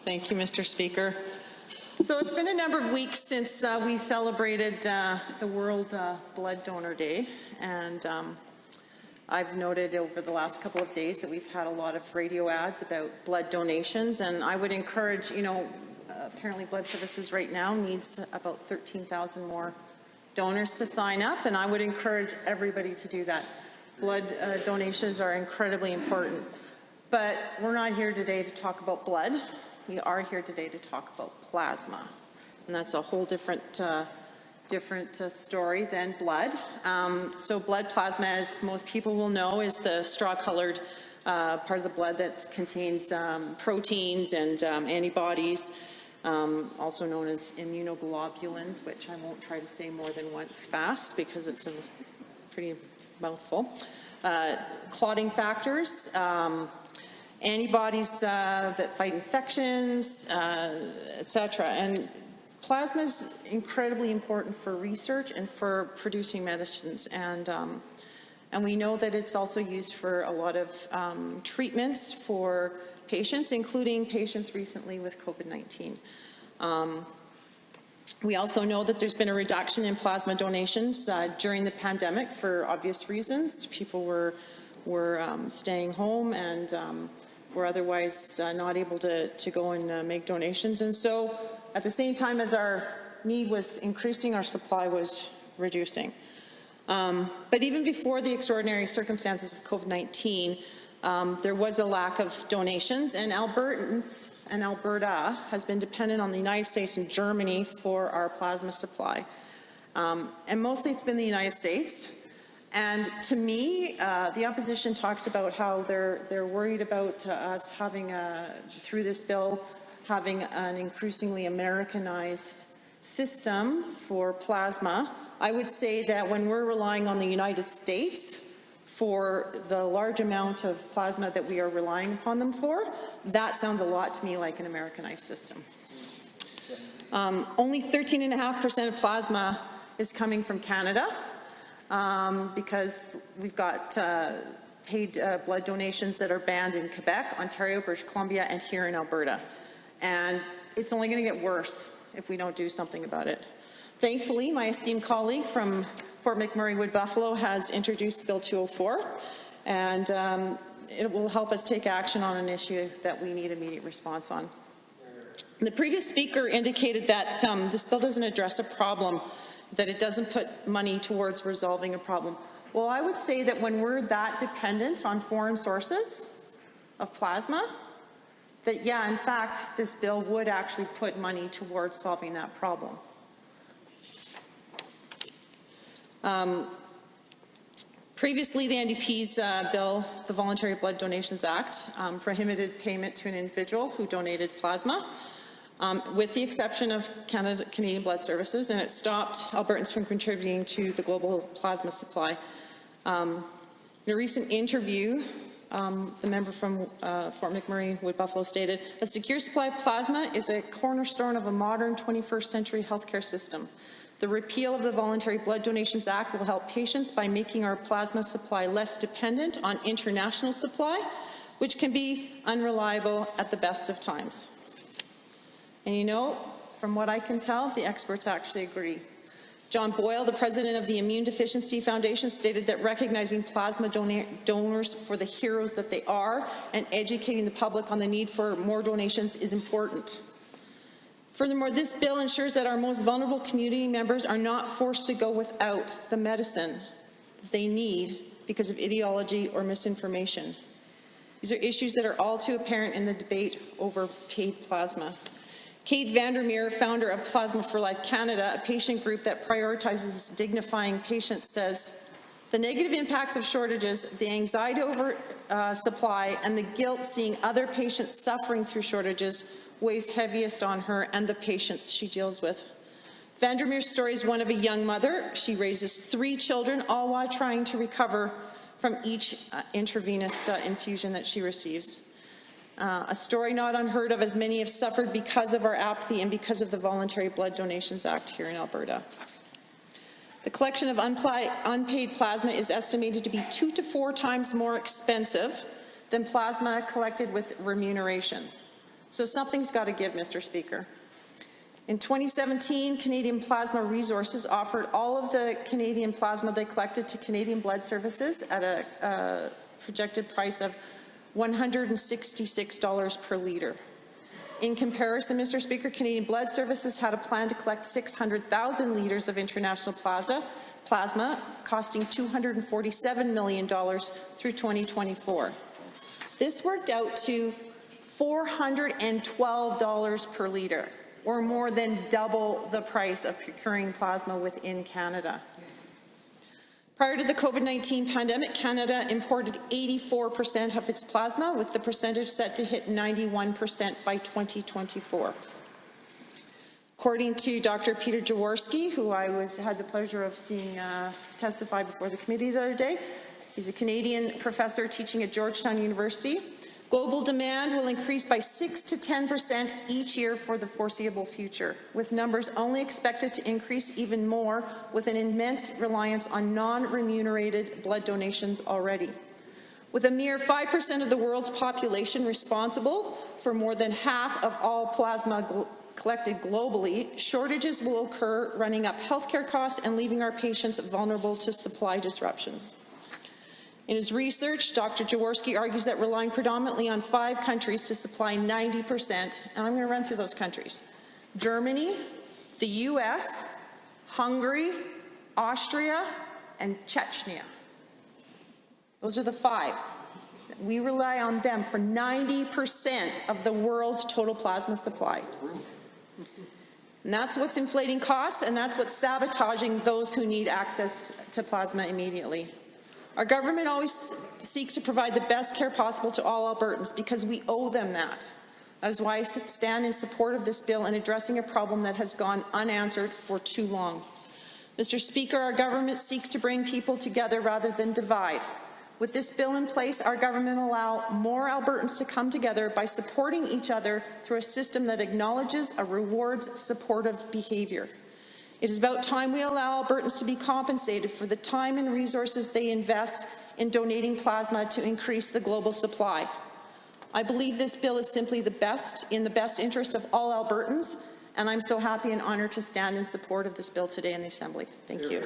Thank you, Mr. Speaker. So it's been a number of weeks since we celebrated the World Blood Donor Day, and I've noted over the last couple of days that we've had a lot of radio ads about blood donations, and I would encourage, apparently Blood Services right now needs about 13,000 more donors to sign up, and I would encourage everybody to do that. Blood donations are incredibly important, but we're not here today to talk about blood. We are here today to talk about plasma, and that's a whole different story than blood. So blood plasma, as most people will know, is the straw-colored part of the blood that contains proteins and antibodies, also known as immunoglobulins, which I won't try to say more than once fast because it's a pretty mouthful. Clotting factors, antibodies that fight infections, etc. And plasma is incredibly important for research and for producing medicines, and we know that it's also used for a lot of treatments for patients, including patients recently with COVID-19. We also know that there's been a reduction in plasma donations during the pandemic for obvious reasons. People were staying home and were otherwise not able to go and make donations. And so at the same time as our need was increasing, our supply was reducing. But even before the extraordinary circumstances of COVID-19, there was a lack of donations, and Albertans and Alberta has been dependent on the United States and Germany for our plasma supply. And mostly it's been the United States. And to me, the opposition talks about how they're worried about us having, through this bill, having an increasingly Americanized system for plasma. I would say that when we're relying on the United States for the large amount of plasma that we are relying upon them for, that sounds a lot to me like an Americanized system. Only 13.5% of plasma is coming from Canada. Because we've got paid blood donations that are banned in Quebec, Ontario, British Columbia, and here in Alberta. And it's only going to get worse if we don't do something about it. Thankfully, my esteemed colleague from Fort McMurray Wood Buffalo has introduced Bill 204, and it will help us take action on an issue that we need immediate response on. The previous speaker indicated that this bill doesn't address a problem, that it doesn't put money towards resolving a problem. Well, I would say that when we're that dependent on foreign sources of plasma, that yeah, in fact, this bill would actually put money towards solving that problem. Previously, the NDP's bill, the Voluntary Blood Donations Act, prohibited payment to an individual who donated plasma, with the exception of Canadian Blood Services, and it stopped Albertans from contributing to the global plasma supply. In a recent interview, the member from Fort McMurray Wood Buffalo stated, "A secure supply of plasma is a cornerstone of a modern 21st century healthcare system. The repeal of the Voluntary Blood Donations Act will help patients by making our plasma supply less dependent on international supply, which can be unreliable at the best of times." And from what I can tell, the experts actually agree. John Boyle, the president of the Immune Deficiency Foundation, stated that recognizing plasma donors for the heroes that they are and educating the public on the need for more donations is important. Furthermore, this bill ensures that our most vulnerable community members are not forced to go without the medicine they need because of ideology or misinformation. These are issues that are all too apparent in the debate over paid plasma. Kate Vandermeer, founder of Plasma for Life Canada, a patient group that prioritizes dignifying patients, says, "The negative impacts of shortages, the anxiety over supply, and the guilt seeing other patients suffering through shortages weighs heaviest on her and the patients she deals with." Vandermeer's story is one of a young mother. She raises 3 children, all while trying to recover from each intravenous infusion that she receives. A story not unheard of, as many have suffered because of our apathy and because of the Voluntary Blood Donations Act here in Alberta. The collection of unpaid plasma is estimated to be 2 to 4 times more expensive than plasma collected with remuneration. So something's got to give, Mr. Speaker. In 2017, Canadian Plasma Resources offered all of the Canadian plasma they collected to Canadian Blood Services at a projected price of $166 per litre. In comparison, Mr. Speaker, Canadian Blood Services had a plan to collect 600,000 litres of international plasma, costing $247 million through 2024. This worked out to $412 per litre, or more than double the price of procuring plasma within Canada. Prior to the COVID-19 pandemic, Canada imported 84% of its plasma, with the percentage set to hit 91% by 2024. According to Dr. Peter Jaworski, who I had the pleasure of seeing testify before the committee the other day, he's a Canadian professor teaching at Georgetown University. Global demand will increase by 6 to 10% each year for the foreseeable future, with numbers only expected to increase even more with an immense reliance on non-remunerated blood donations already. With a mere 5% of the world's population responsible for more than half of all plasma collected globally, shortages will occur, running up healthcare costs and leaving our patients vulnerable to supply disruptions. In his research, Dr. Jaworski argues that relying predominantly on 5 countries to supply 90%, and I'm going to run through those countries: Germany, the US, Hungary, Austria, and Chechnya. Those are the 5. We rely on them for 90% of the world's total plasma supply. And that's what's inflating costs, and that's what's sabotaging those who need access to plasma immediately. Our government always seeks to provide the best care possible to all Albertans because we owe them that. That is why I stand in support of this bill in addressing a problem that has gone unanswered for too long. Mr. Speaker, our government seeks to bring people together rather than divide. With this bill in place, our government will allow more Albertans to come together by supporting each other through a system that acknowledges and rewards supportive behaviour. It is about time we allow Albertans to be compensated for the time and resources they invest in donating plasma to increase the global supply. I believe this bill is simply in the best interest of all Albertans, and I'm so happy and honoured to stand in support of this bill today in the Assembly. Thank you.